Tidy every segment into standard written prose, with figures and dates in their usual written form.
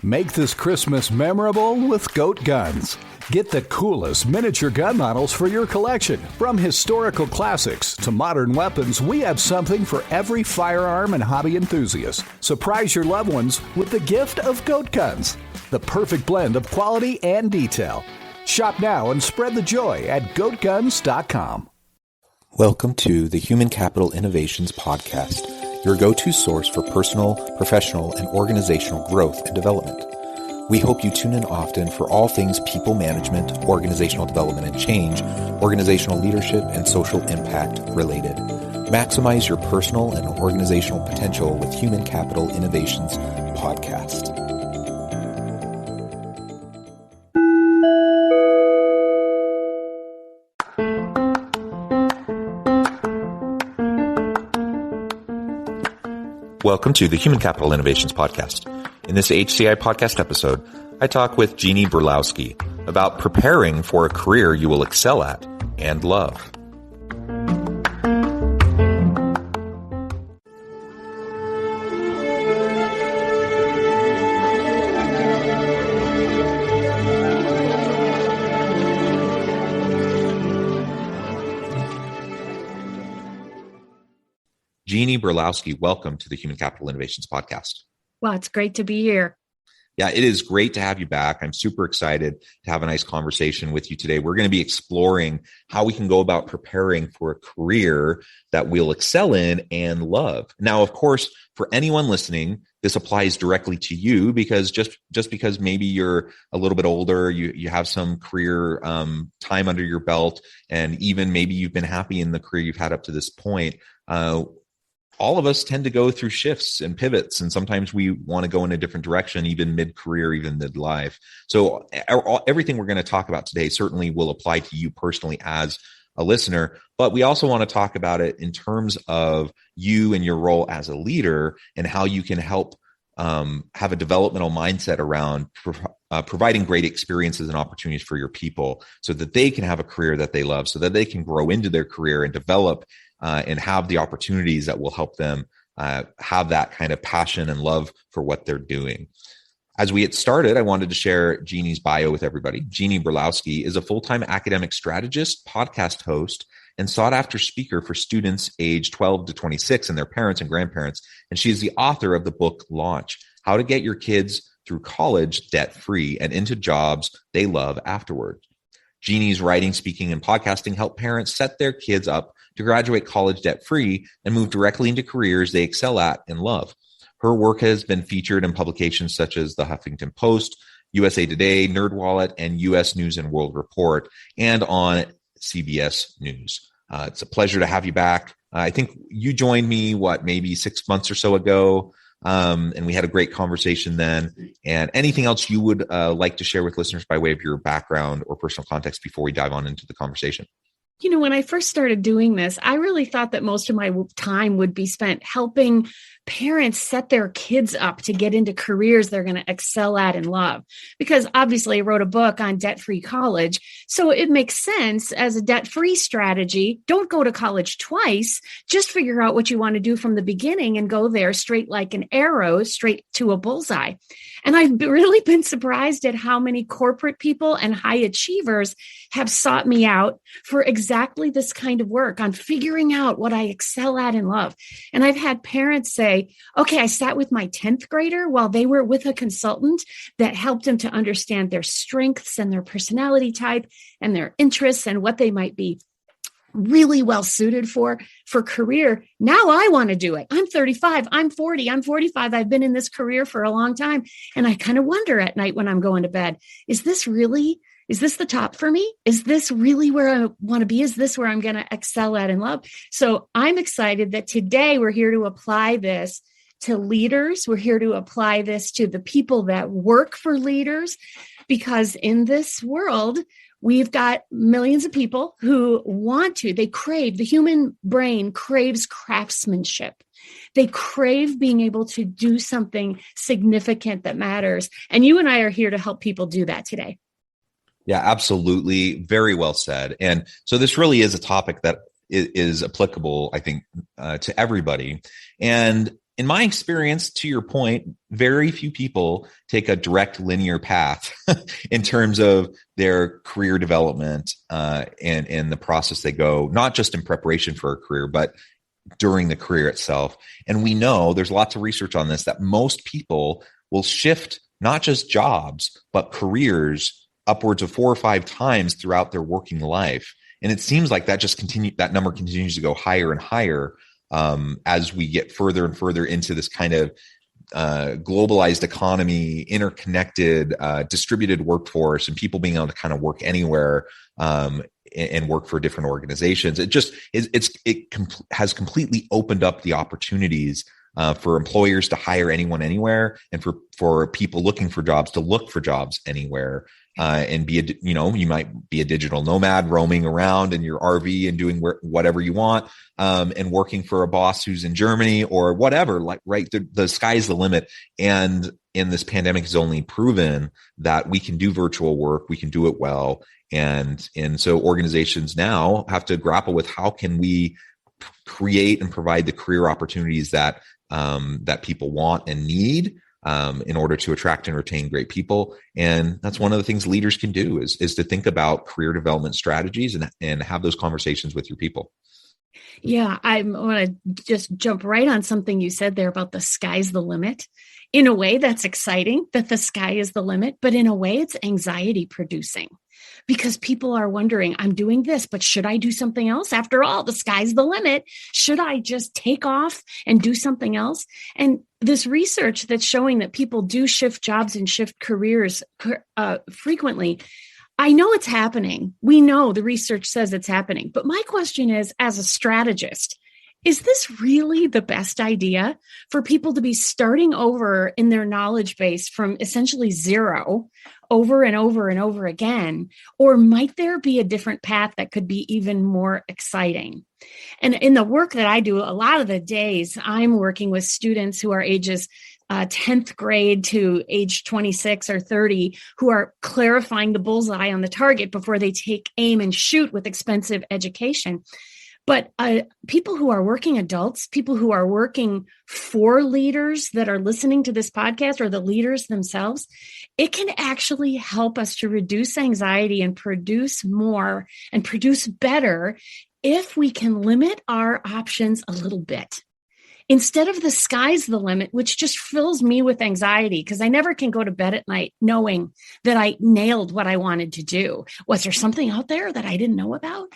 Make this Christmas memorable with Goat Guns. Get the coolest miniature gun models for your collection. From historical classics to modern weapons, we have something for every firearm and hobby enthusiast. Surprise your loved ones with the gift of Goat Guns, the perfect blend of quality and detail. Shop now and spread the joy at goatguns.com. Welcome to the Human Capital Innovations Podcast, your go-to source for personal, professional, and organizational growth and development. We hope you tune in often for all things people management, organizational development and change, organizational leadership, and social impact related. Maximize your personal and organizational potential with Human Capital Innovations Podcast. Welcome to the Human Capital Innovations Podcast. In this HCI podcast episode, I talk with Jeannie Burlowski about preparing for a career you will excel at and love. Jeannie Burlowski, welcome to the Human Capital Innovations Podcast. Well, it's great to be here. Yeah, it is great to have you back. I'm super excited to have a nice conversation with you today. We're going to be exploring how we can go about preparing for a career that we'll excel in and love. Now, of course, for anyone listening, this applies directly to you because just because maybe you're a little bit older, you have some career time under your belt, and even maybe you've been happy in the career you've had up to this point. All of us tend to go through shifts and pivots, and sometimes we want to go in a different direction, even mid-career, even mid-life. So everything we're going to talk about today certainly will apply to you personally as a listener, but we also want to talk about it in terms of you and your role as a leader and how you can help have a developmental mindset around providing great experiences and opportunities for your people so that they can have a career that they love, so that they can grow into their career and develop and have the opportunities that will help them have that kind of passion and love for what they're doing. As we get started, I wanted to share Jeannie's bio with everybody. Jeannie Burlowski is a full-time academic strategist, podcast host, and sought-after speaker for students age 12 to 26 and their parents and grandparents. And she is the author of the book Launch: How to Get Your Kids Through College Debt-Free and Into Jobs They Love Afterward. Jeannie's writing, speaking, and podcasting help parents set their kids up to graduate college debt-free and move directly into careers they excel at and love. Her work has been featured in publications such as The Huffington Post, USA Today, NerdWallet, and U.S. News and World Report, and on CBS News. It's a pleasure to have you back. I think you joined me, maybe 6 months or so ago, and we had a great conversation then. And anything else you would like to share with listeners by way of your background or personal context before we dive on into the conversation? You know, when I first started doing this, I really thought that most of my time would be spent helping parents set their kids up to get into careers they're going to excel at and love. Because obviously I wrote a book on debt-free college. So it makes sense as a debt-free strategy. Don't go to college twice. Just figure out what you want to do from the beginning and go there straight like an arrow, straight to a bullseye. And I've really been surprised at how many corporate people and high achievers have sought me out for exactly this kind of work on figuring out what I excel at and love. And I've had parents say, okay, I sat with my 10th grader while they were with a consultant that helped them to understand their strengths and their personality type and their interests and what they might be really well suited for career. Now I want to do it. I'm 35, I'm 40, I'm 45. I've been in this career for a long time. And I kind of wonder at night when I'm going to bed, is this the top for me? Is this really where I want to be? Is this where I'm going to excel at and love? So I'm excited that today we're here to apply this to leaders. We're here to apply this to the people that work for leaders, because in this world, we've got millions of people who the human brain craves craftsmanship. They crave being able to do something significant that matters. And you and I are here to help people do that today. Yeah, absolutely. Very well said. And so this really is a topic that is applicable, I think, to everybody. And in my experience, to your point, very few people take a direct linear path in terms of their career development and the process they go, not just in preparation for a career, but during the career itself. And we know there's lots of research on this, that most people will shift not just jobs, but careers upwards of 4 or 5 times throughout their working life. And it seems like that number continues to go higher and higher as we get further and further into this kind of globalized economy, interconnected, distributed workforce, and people being able to kind of work anywhere and work for different organizations. It has completely opened up the opportunities for employers to hire anyone anywhere, and for people looking for jobs to look for jobs anywhere. And you might be a digital nomad roaming around in your RV and doing whatever you want, and working for a boss who's in Germany or whatever. The sky's the limit. And this pandemic has only proven that we can do virtual work, we can do it well, and so organizations now have to grapple with how can we create and provide the career opportunities that people want and need. In order to attract and retain great people. And that's one of the things leaders can do is to think about career development strategies and have those conversations with your people. Yeah, I want to just jump right on something you said there about the sky's the limit. In a way, that's exciting that the sky is the limit, but in a way, it's anxiety producing. Because people are wondering, I'm doing this, but should I do something else? After all, the sky's the limit. Should I just take off and do something else? And this research that's showing that people do shift jobs and shift careers frequently, I know it's happening. We know the research says it's happening. But my question is, as a strategist, is this really the best idea for people to be starting over in their knowledge base from essentially zero over and over and over again? Or might there be a different path that could be even more exciting? And in the work that I do, a lot of the days I'm working with students who are ages 10th grade to age 26 or 30 who are clarifying the bullseye on the target before they take aim and shoot with expensive education. But people who are working adults, people who are working for leaders that are listening to this podcast or the leaders themselves, it can actually help us to reduce anxiety and produce more and produce better if we can limit our options a little bit. Instead of the sky's the limit, which just fills me with anxiety because I never can go to bed at night knowing that I nailed what I wanted to do. Was there something out there that I didn't know about?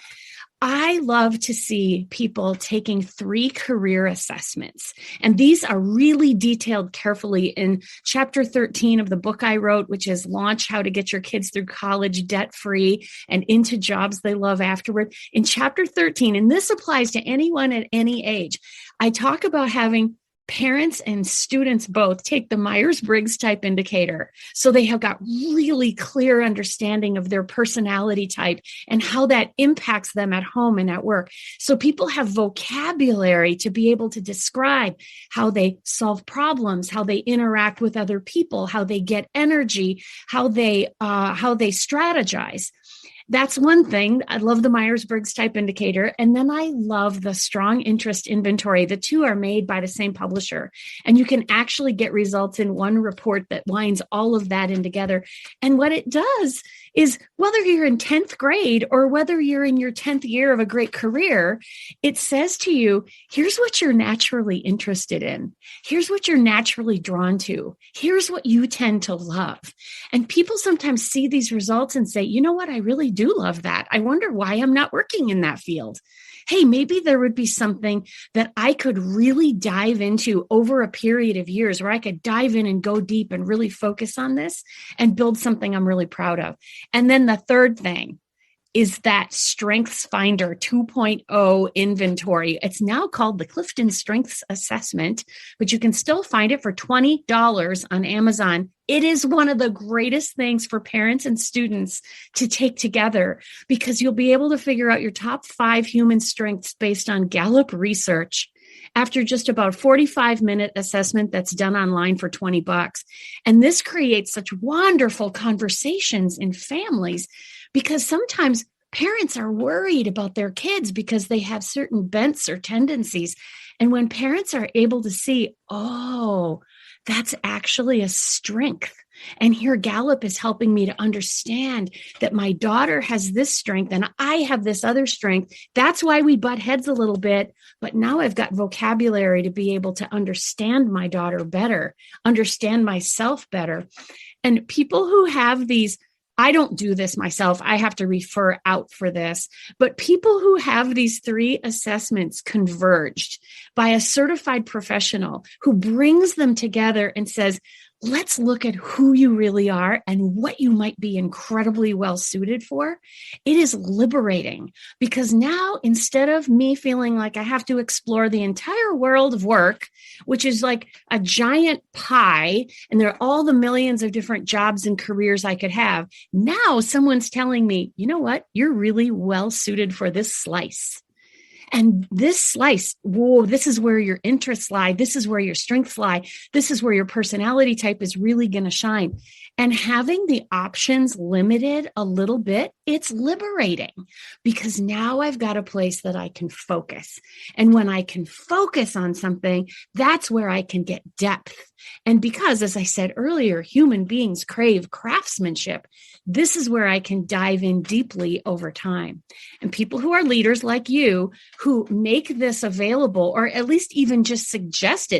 I love to see people taking 3 career assessments. And these are really detailed carefully in chapter 13 of the book I wrote, which is Launch How to Get Your Kids Through College Debt-Free and Into Jobs They Love Afterward. In chapter 13, and this applies to anyone at any age, I talk about having parents and students both take the Myers-Briggs type indicator. So they have got really clear understanding of their personality type and how that impacts them at home and at work. So people have vocabulary to be able to describe how they solve problems, how they interact with other people, how they get energy, how they strategize. That's one thing. I love the Myers-Briggs type indicator. And then I love the strong interest inventory. The two are made by the same publisher. And you can actually get results in one report that winds all of that in together. And what it does is whether you're in 10th grade or whether you're in your 10th year of a great career, it says to you, here's what you're naturally interested in. Here's what you're naturally drawn to. Here's what you tend to love. And people sometimes see these results and say, you know what, I really do love that. I wonder why I'm not working in that field. Hey, maybe there would be something that I could really dive into over a period of years where I could dive in and go deep and really focus on this and build something I'm really proud of. And then the third thing is that Strengths Finder 2.0 inventory. It's now called the Clifton Strengths Assessment, but you can still find it for $20 on Amazon. It is one of the greatest things for parents and students to take together because you'll be able to figure out your top 5 human strengths based on Gallup research after just about 45-minute assessment that's done online for $20. And this creates such wonderful conversations in families because sometimes parents are worried about their kids because they have certain bents or tendencies. And when parents are able to see, oh, that's actually a strength. And here Gallup is helping me to understand that my daughter has this strength and I have this other strength. That's why we butt heads a little bit. But now I've got vocabulary to be able to understand my daughter better, understand myself better. And people who have these, I don't do this myself, I have to refer out for this, but people who have these 3 assessments converged by a certified professional who brings them together and says, let's look at who you really are and what you might be incredibly well suited for. It is liberating because now instead of me feeling like I have to explore the entire world of work, which is like a giant pie, and there are all the millions of different jobs and careers I could have, now someone's telling me, you know what? You're really well suited for this slice. And this slice, whoa, this is where your interests lie. This is where your strengths lie. This is where your personality type is really going to shine. And having the options limited a little bit, it's liberating because now I've got a place that I can focus. And when I can focus on something, that's where I can get depth. And because, as I said earlier, human beings crave craftsmanship, this is where I can dive in deeply over time. And people who are leaders like you, who make this available, or at least even just suggest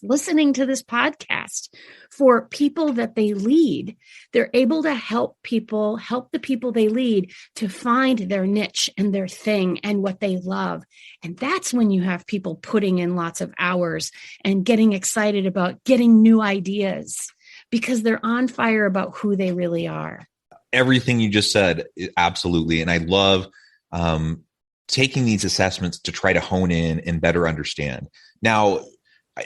listening to this podcast for people that they lead, they're able to help the people they lead to find their niche and their thing and what they love. And that's when you have people putting in lots of hours and getting excited about getting new ideas because they're on fire about who they really are. Everything you just said, absolutely. And I love taking these assessments to try to hone in and better understand. Now,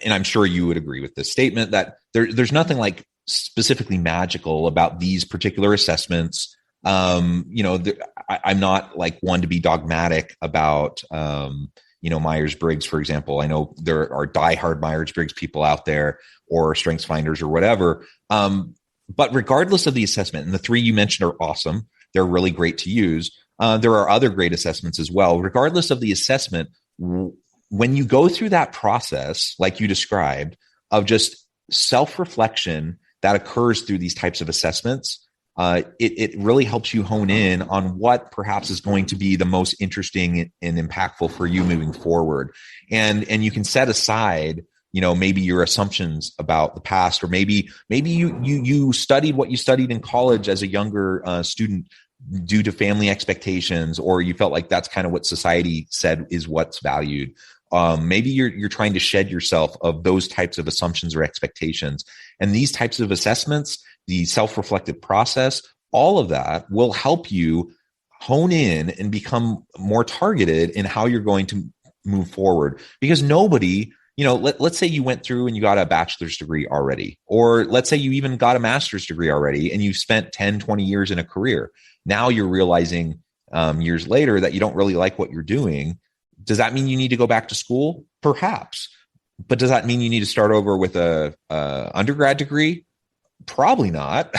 and I'm sure you would agree with this statement that there's nothing like specifically magical about these particular assessments. I'm not like one to be dogmatic about, Myers-Briggs, for example. I know there are diehard Myers-Briggs people out there or strengths finders or whatever. But regardless of the assessment, and the 3 you mentioned are awesome, they're really great to use. There are other great assessments as well. Regardless of the assessment, when you go through that process, like you described, of just self-reflection that occurs through these types of assessments, it really helps you hone in on what perhaps is going to be the most interesting and impactful for you moving forward. And you can set aside, maybe your assumptions about the past, or maybe you studied what you studied in college as a younger student due to family expectations, or you felt like that's kind of what society said is what's valued. Maybe you're trying to shed yourself of those types of assumptions or expectations. And these types of assessments, the self-reflective process, all of that will help you hone in and become more targeted in how you're going to move forward. Because nobody, let's say you went through and you got a bachelor's degree already, or let's say you even got a master's degree already and you spent 10, 20 years in a career. Now you're realizing years later that you don't really like what you're doing. Does that mean you need to go back to school? Perhaps. But does that mean you need to start over with a undergrad degree? Probably not.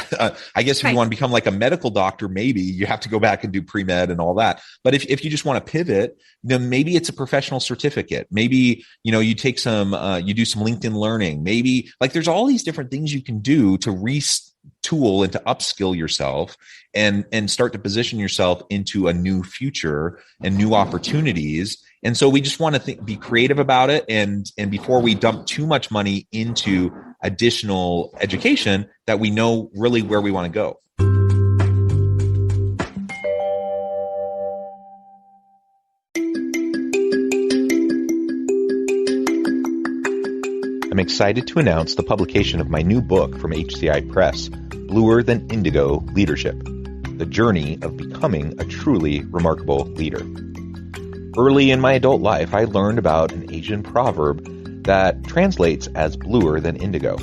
I guess if you want to become like a medical doctor, maybe you have to go back and do pre-med and all that. But if you just want to pivot, then maybe it's a professional certificate. Maybe, you take some, you do some LinkedIn learning. Maybe like there's all these different things you can do to retool and to upskill yourself and start to position yourself into a new future and new opportunities. And so we just want to be creative about it. And before we dump too much money into additional education, that we know really where we want to go. I'm excited to announce the publication of my new book from HCI Press, Bluer Than Indigo Leadership, The Journey of Becoming a Truly Remarkable Leader. Early in my adult life, I learned about an Asian proverb that translates as bluer than indigo.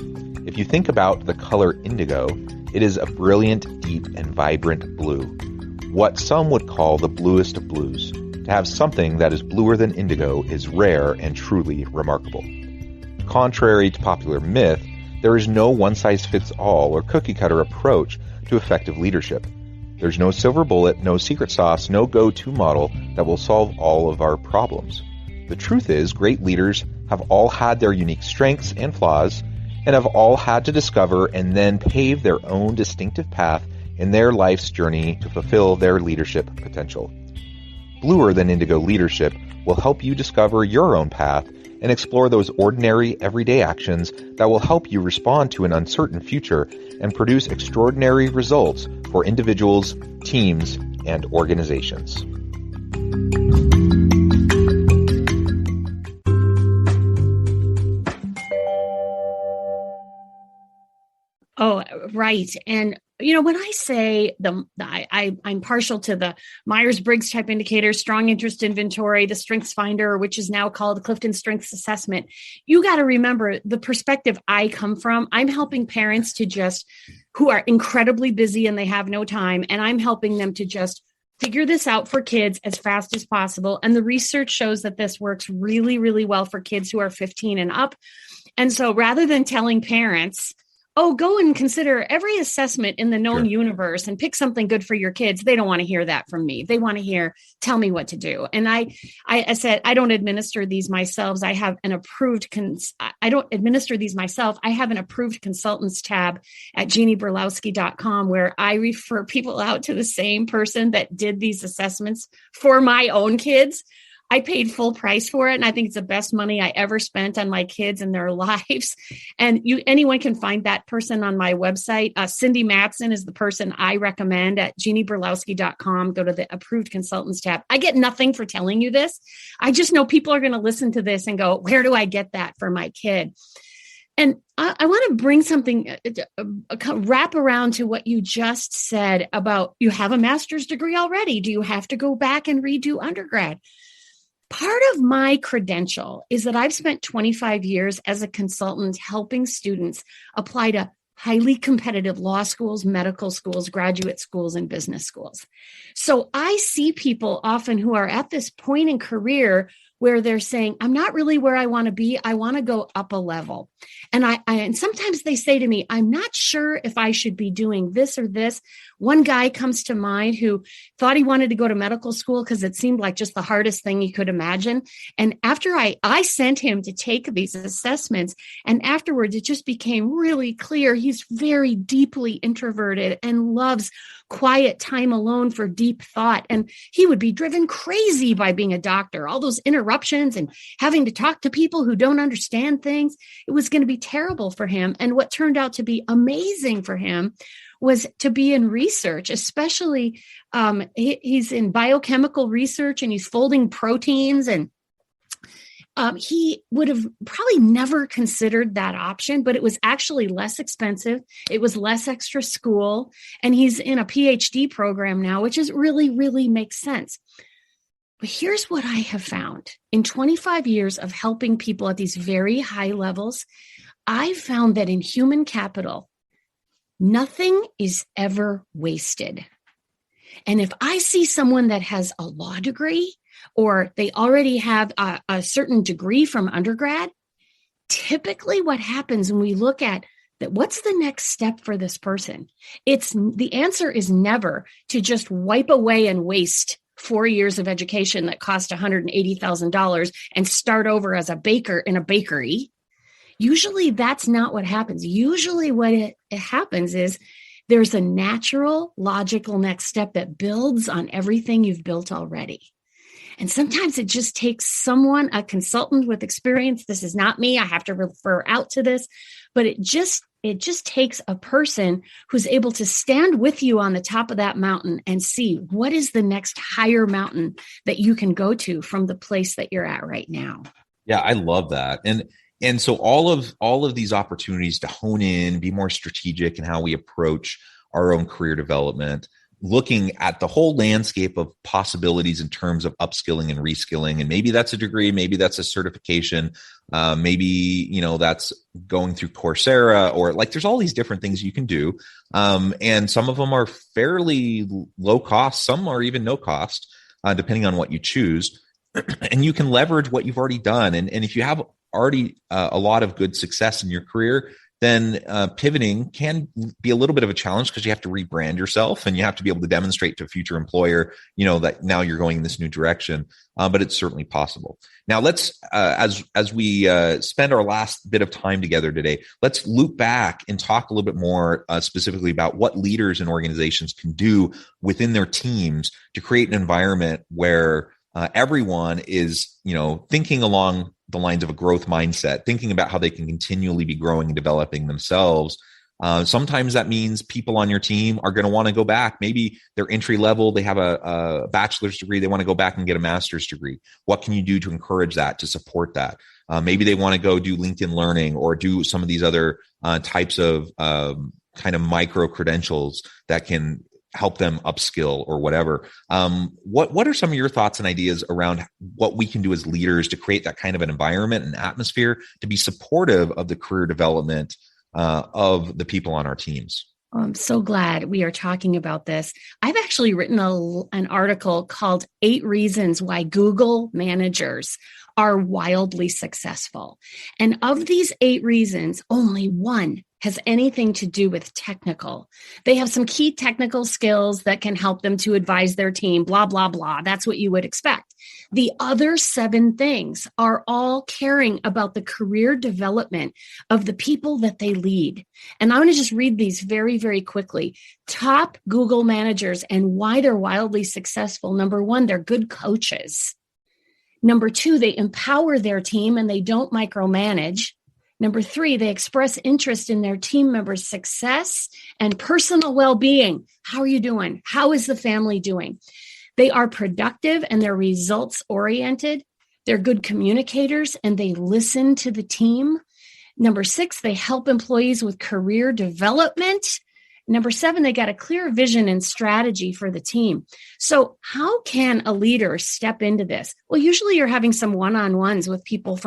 If you think about the color indigo, it is a brilliant, deep, and vibrant blue, what some would call the bluest of blues. To have something that is bluer than indigo is rare and truly remarkable. Contrary to popular myth, there is no one-size-fits-all or cookie-cutter approach to effective leadership. There's no silver bullet, no secret sauce, no go-to model that will solve all of our problems. The truth is, great leaders have all had their unique strengths and flaws, and have all had to discover and then pave their own distinctive path in their life's journey to fulfill their leadership potential. Bluer Than Indigo Leadership will help you discover your own path and explore those ordinary, everyday actions that will help you respond to an uncertain future and produce extraordinary results for individuals, teams, and organizations. Oh, right. And when I say I'm partial to the Myers-Briggs type indicators, strong interest inventory, the Strengths Finder, which is now called Clifton Strengths Assessment. You got to remember the perspective I come from. I'm helping parents who are incredibly busy and they have no time. And I'm helping them to just figure this out for kids as fast as possible. And the research shows that this works really, really well for kids who are 15 and up. And so rather than telling parents, go and consider every assessment in the known universe and pick something good for your kids, they don't want to hear that from me. They want to hear, tell me what to do. And I said, I don't administer these myself. I have an approved, I don't administer these myself. I have an approved consultants tab at JeannieBurlowski.com where I refer people out to the same person that did these assessments for my own kids. I paid full price for it. And I think it's the best money I ever spent on my kids and their lives. And anyone can find that person on my website. Cindy Matson is the person I recommend at JeannieBurlowski.com. Go to the approved consultants tab. I get nothing for telling you this. I just know people are going to listen to this and go, where do I get that for my kid? And I want to bring something, wrap around to what you just said about you have a master's degree already. Do you have to go back and redo undergrad? Part of my credential is that I've spent 25 years as a consultant helping students apply to highly competitive law schools, medical schools, graduate schools, and business schools. So I see people often who are at this point in career where they're saying, I'm not really where I want to be. I want to go up a level. And and sometimes they say to me, I'm not sure if I should be doing this or this. One guy comes to mind who thought he wanted to go to medical school because it seemed like just the hardest thing he could imagine. And after I sent him to take these assessments, and afterwards it just became really clear he's very deeply introverted and loves quiet time alone for deep thought. And he would be driven crazy by being a doctor, all those interruptions and having to talk to people who don't understand things. It was going to be terrible for him. And what turned out to be amazing for him was to be in research, especially he's in biochemical research and he's folding proteins, and he would have probably never considered that option, but it was actually less expensive. It was less extra school, and he's in a PhD program now, which is really, really makes sense. But here's what I have found. In 25 years of helping people at these very high levels, I found that in human capital, nothing is ever wasted. And if I see someone that has a law degree, or they already have a certain degree from undergrad, typically what happens when we look at that, what's the next step for this person? The answer is never to just wipe away and waste 4 years of education that cost $180,000 and start over as a baker in a bakery. Usually that's not what happens. Usually what it happens is there's a natural, logical next step that builds on everything you've built already. And sometimes it just takes someone, a consultant with experience. This is not me. I have to refer out to this, but it just takes a person who's able to stand with you on the top of that mountain and see what is the next higher mountain that you can go to from the place that you're at right now. Yeah, I love that. And so all of these opportunities to hone in, be more strategic in how we approach our own career development, looking at the whole landscape of possibilities in terms of upskilling and reskilling. And maybe that's a degree, maybe that's a certification, maybe, that's going through Coursera, or there's all these different things you can do. And some of them are fairly low cost. Some are even no cost, depending on what you choose. And you can leverage what you've already done. And if you have already a lot of good success in your career, then pivoting can be a little bit of a challenge because you have to rebrand yourself and you have to be able to demonstrate to a future employer, that now you're going in this new direction. But it's certainly possible. Now let's, as we spend our last bit of time together today, let's loop back and talk a little bit more specifically about what leaders and organizations can do within their teams to create an environment where everyone is, thinking along the lines of a growth mindset, thinking about how they can continually be growing and developing themselves. Sometimes that means people on your team are going to want to go back. Maybe they're entry level. They have a bachelor's degree. They want to go back and get a master's degree. What can you do to encourage that, to support that? Maybe they want to go do LinkedIn Learning or do some of these other types of kind of micro credentials that can help them upskill or whatever. What are some of your thoughts and ideas around what we can do as leaders to create that kind of an environment and atmosphere to be supportive of the career development of the people on our teams? I'm so glad we are talking about this. I've actually written an article called 8 Reasons Why Google Managers Are Wildly Successful. And of these 8 reasons, only one has anything to do with technical. They have some key technical skills that can help them to advise their team, blah, blah, blah. That's what you would expect. The other 7 things are all caring about the career development of the people that they lead. And I'm going to just read these very, very quickly. Top Google managers and why they're wildly successful. Number 1, they're good coaches. Number 2, they empower their team and they don't micromanage. Number 3, they express interest in their team members' success and personal well-being. How are you doing? How is the family doing? They are productive and they're results-oriented. They're good communicators and they listen to the team. Number 6, they help employees with career development. Number 7, they got a clear vision and strategy for the team. So how can a leader step into this? Well, usually you're having some one-on-ones with people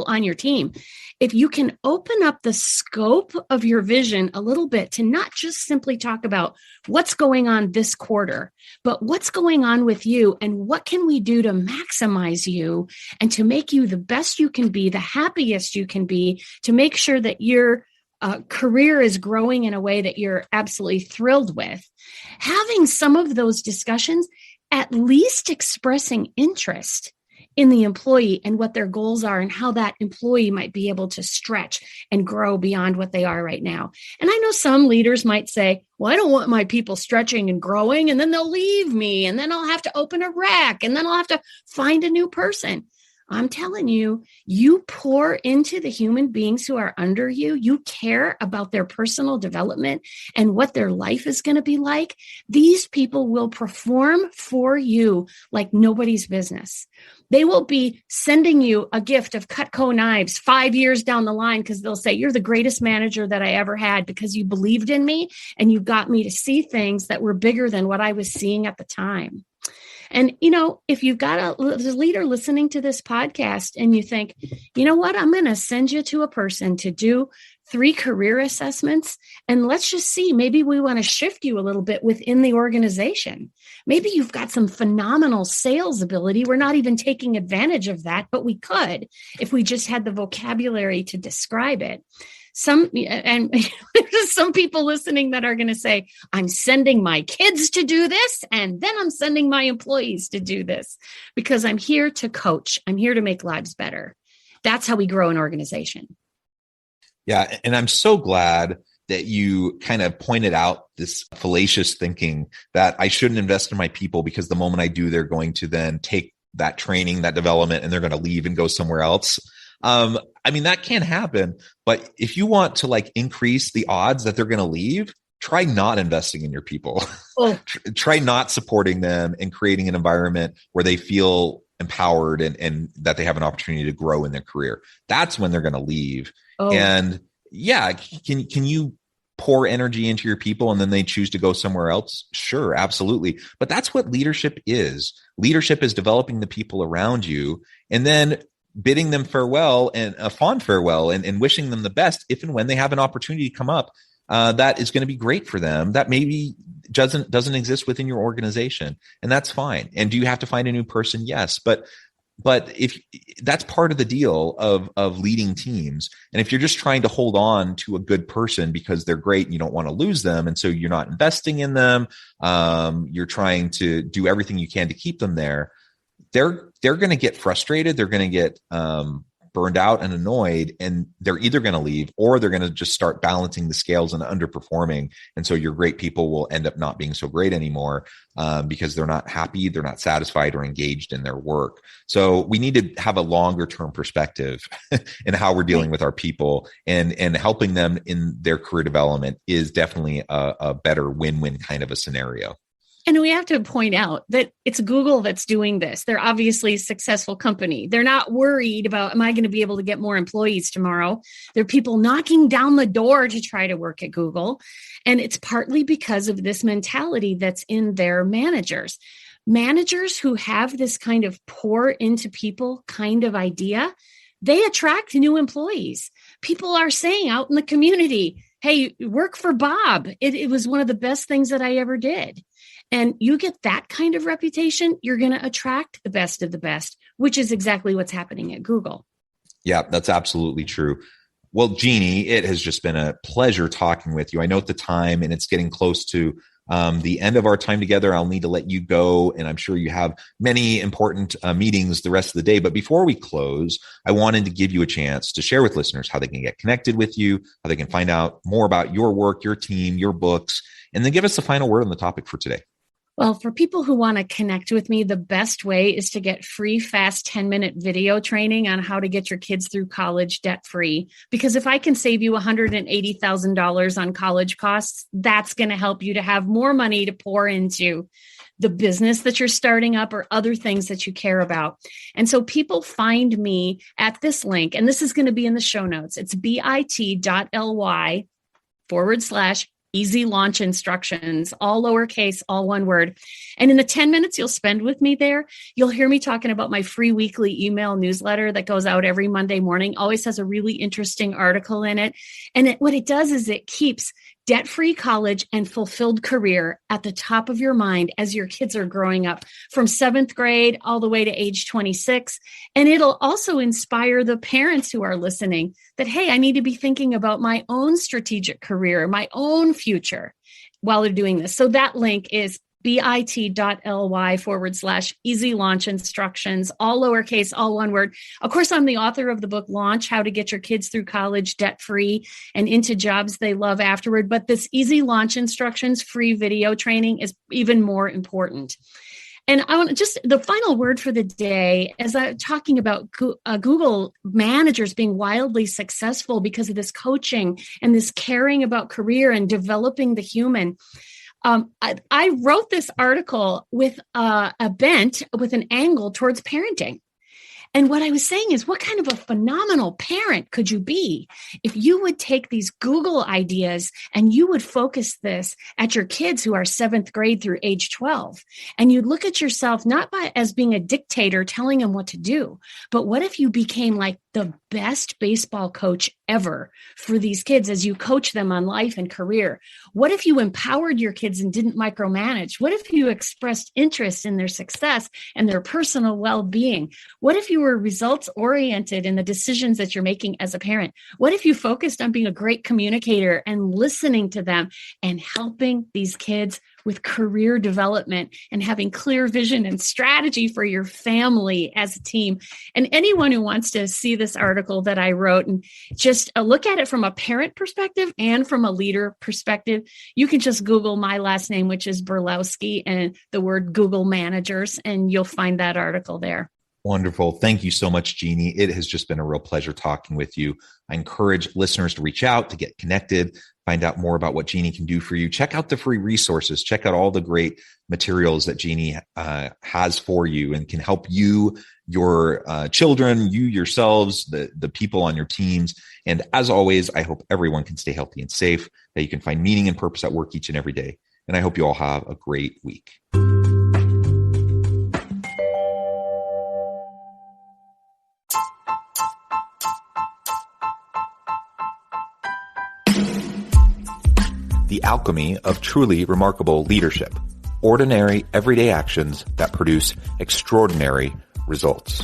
on your team. If you can open up the scope of your vision a little bit to not just simply talk about what's going on this quarter, but what's going on with you and what can we do to maximize you and to make you the best you can be, the happiest you can be, to make sure that your career is growing in a way that you're absolutely thrilled with. Having some of those discussions, at least expressing interest in the employee and what their goals are and how that employee might be able to stretch and grow beyond what they are right now. And I know some leaders might say, well, I don't want my people stretching and growing, and then they'll leave me, and then I'll have to open a rack, and then I'll have to find a new person. I'm telling you, you pour into the human beings who are under you. You care about their personal development and what their life is going to be like. These people will perform for you like nobody's business. They will be sending you a gift of Cutco knives 5 years down the line because they'll say, you're the greatest manager that I ever had because you believed in me and you got me to see things that were bigger than what I was seeing at the time. And, if you've got a leader listening to this podcast and you think, you know what, I'm going to send you to a person to do 3 career assessments. And let's just see, maybe we want to shift you a little bit within the organization. Maybe you've got some phenomenal sales ability. We're not even taking advantage of that, but we could if we just had the vocabulary to describe it. Some people listening that are going to say, I'm sending my kids to do this, and then I'm sending my employees to do this because I'm here to coach. I'm here to make lives better. That's how we grow an organization. Yeah. And I'm so glad that you kind of pointed out this fallacious thinking that I shouldn't invest in my people because the moment I do, they're going to then take that training, that development, and they're going to leave and go somewhere else. That can happen, but if you want to increase the odds that they're going to leave, try not investing in your people. Oh. Try not supporting them and creating an environment where they feel empowered and that they have an opportunity to grow in their career. That's when they're going to leave. Oh. And yeah, can you pour energy into your people and then they choose to go somewhere else? Sure, absolutely. But that's what leadership is. Leadership is developing the people around you and then bidding them farewell and a fond farewell and wishing them the best if and when they have an opportunity to come up that is going to be great for them that maybe doesn't exist within your organization. And that's fine. And do you have to find a new person? Yes. But But if that's part of the deal of leading teams, and if you're just trying to hold on to a good person because they're great and you don't want to lose them, and so you're not investing in them, you're trying to do everything you can to keep them there, they're going to get frustrated. They're going to get burned out and annoyed, and they're either going to leave or they're going to just start balancing the scales and underperforming. And so your great people will end up not being so great anymore because they're not happy, they're not satisfied or engaged in their work. So we need to have a longer term perspective in how we're dealing with our people, and helping them in their career development is definitely a better win-win kind of a scenario. And we have to point out that it's Google that's doing this. They're obviously a successful company. They're not worried about, am I going to be able to get more employees tomorrow? There are people knocking down the door to try to work at Google. And it's partly because of this mentality that's in their managers. Managers who have this kind of pour into people kind of idea, they attract new employees. People are saying out in the community, hey, work for Bob. It was one of the best things that I ever did. And you get that kind of reputation, you're going to attract the best of the best, which is exactly what's happening at Google. Yeah, that's absolutely true. Well, Jeannie, it has just been a pleasure talking with you. I know at the time, and it's getting close to the end of our time together, I'll need to let you go. And I'm sure you have many important meetings the rest of the day. But before we close, I wanted to give you a chance to share with listeners how they can get connected with you, how they can find out more about your work, your team, your books, and then give us the final word on the topic for today. Well, for people who want to connect with me, the best way is to get free, fast 10-minute video training on how to get your kids through college debt-free. Because if I can save you $180,000 on college costs, that's going to help you to have more money to pour into the business that you're starting up or other things that you care about. And so people find me at this link, and this is going to be in the show notes. It's bit.ly/easy launch instructions, all lowercase, all one word. And in the 10 minutes you'll spend with me there, you'll hear me talking about my free weekly email newsletter that goes out every Monday morning, always has a really interesting article in it. And what it does is it keeps debt-free college and fulfilled career at the top of your mind as your kids are growing up from 7th grade all the way to age 26. And it'll also inspire the parents who are listening that, hey, I need to be thinking about my own strategic career, my own future while they're doing this. So that link is bit.ly/easy launch instructions, all lowercase, all one word. Of course, I'm the author of the book Launch, How to Get Your Kids Through College Debt-Free and Into Jobs They Love Afterward. But this easy launch instructions, free video training is even more important. And I want to just the final word for the day, as I'm talking about Google managers being wildly successful because of this coaching and this caring about career and developing the human. I wrote this article with a bent, with an angle towards parenting. And what I was saying is, what kind of a phenomenal parent could you be if you would take these Google ideas and you would focus this at your kids who are 7th grade through age 12, and you'd look at yourself not as being a dictator telling them what to do, but what if you became like the best baseball coach ever for these kids as you coach them on life and career? What if you empowered your kids and didn't micromanage? What if you expressed interest in their success and their personal well-being? What if you were results oriented in the decisions that you're making as a parent? What if you focused on being a great communicator and listening to them and helping these kids with career development and having clear vision and strategy for your family as a team? And anyone who wants to see this article that I wrote and just look at it from a parent perspective and from a leader perspective, you can just Google my last name, which is Burlowski, and the word Google managers, and you'll find that article there. Wonderful. Thank you so much, Jeannie. It has just been a real pleasure talking with you. I encourage listeners to reach out, to get connected, find out more about what Jeannie can do for you. Check out the free resources. Check out all the great materials that Jeannie has for you and can help you, your children, you yourselves, the people on your teams. And as always, I hope everyone can stay healthy and safe, that you can find meaning and purpose at work each and every day. And I hope you all have a great week. The alchemy of truly remarkable leadership. Ordinary, everyday actions that produce extraordinary results.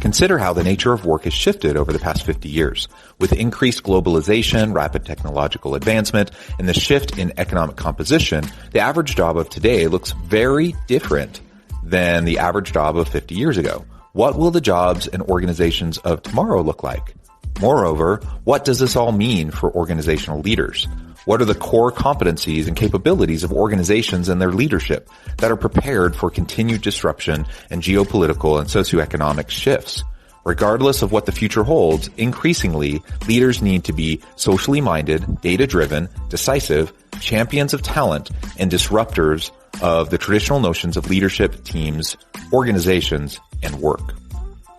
Consider how the nature of work has shifted over the past 50 years. With increased globalization, rapid technological advancement, and the shift in economic composition, the average job of today looks very different than the average job of 50 years ago. What will the jobs and organizations of tomorrow look like? Moreover, what does this all mean for organizational leaders? What are the core competencies and capabilities of organizations and their leadership that are prepared for continued disruption and geopolitical and socioeconomic shifts? Regardless of what the future holds, increasingly, leaders need to be socially minded, data-driven, decisive, champions of talent, and disruptors of the traditional notions of leadership, teams, organizations, and work.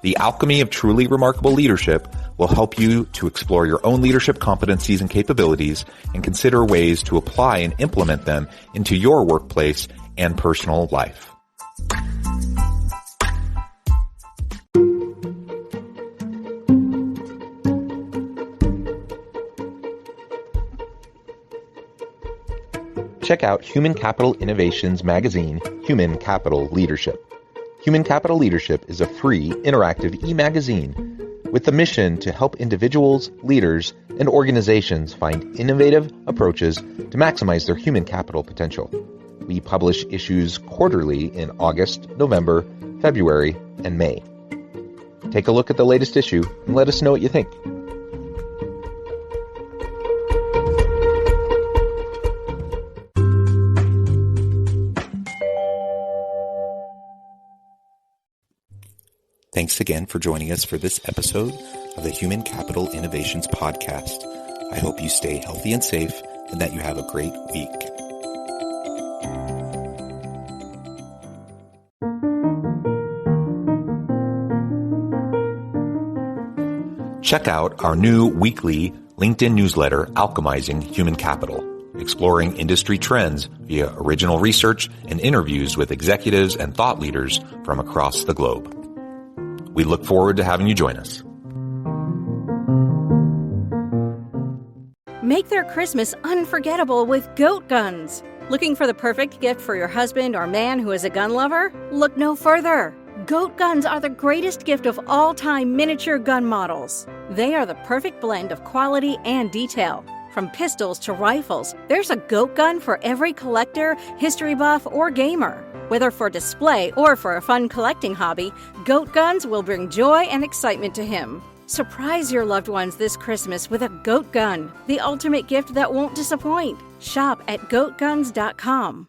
The Alchemy of Truly Remarkable Leadership will help you to explore your own leadership competencies and capabilities and consider ways to apply and implement them into your workplace and personal life. Check out Human Capital Innovations magazine, Human Capital Leadership. Human Capital Leadership is a free, interactive e-magazine with the mission to help individuals, leaders, and organizations find innovative approaches to maximize their human capital potential. We publish issues quarterly in August, November, February, and May. Take a look at the latest issue and let us know what you think. Thanks again for joining us for this episode of the Human Capital Innovations Podcast. I hope you stay healthy and safe and that you have a great week. Check out our new weekly LinkedIn newsletter, Alchemizing Human Capital, exploring industry trends via original research and interviews with executives and thought leaders from across the globe. We look forward to having you join us. Make their Christmas unforgettable with Goat Guns. Looking for the perfect gift for your husband or man who is a gun lover? Look no further. Goat Guns are the greatest gift of all time miniature gun models. They are the perfect blend of quality and detail. From pistols to rifles, there's a Goat Gun for every collector, history buff, or gamer. Whether for display or for a fun collecting hobby, Goat Guns will bring joy and excitement to him. Surprise your loved ones this Christmas with a Goat Gun, the ultimate gift that won't disappoint. Shop at goatguns.com.